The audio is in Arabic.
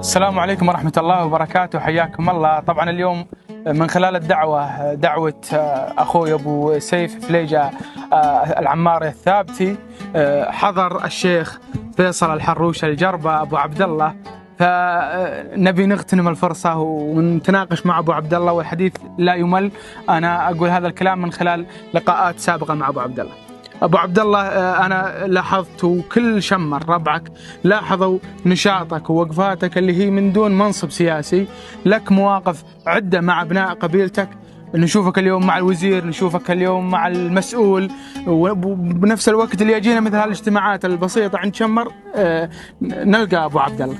السلام عليكم ورحمة الله وبركاته، حياكم الله. طبعا اليوم من خلال دعوة أخوي أبو سيف فليجة العماري الثابتي، حضر الشيخ فيصل الحروش الجربة أبو عبد الله، فنبي نغتنم الفرصة ونتناقش مع أبو عبد الله، والحديث لا يمل. أنا أقول هذا الكلام من خلال لقاءات سابقة مع أبو عبد الله. أبو عبد الله، أنا لاحظت وكل شمر ربعك لاحظوا نشاطك ووقفاتك اللي هي من دون منصب سياسي، لك مواقف عدة مع أبناء قبيلتك. نشوفك اليوم مع الوزير، نشوفك اليوم مع المسؤول، وبنفس الوقت اللي يجينا مثل هالاجتماعات البسيطة عند شمر نلقى أبو عبد الله.